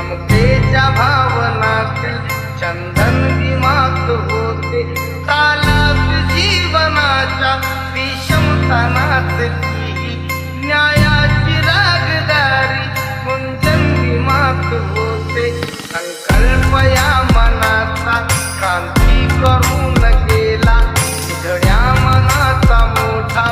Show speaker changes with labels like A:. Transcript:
A: ममतेच्या भावनातील चंदन दिमाग होते, तालात जीवनाच्या विषमतानातली न्यायाची रागदारी गुंजन दिमाग होते. संकल्प या मनाचा क्रांती करून गेला, उघड्या मनाचा मोठा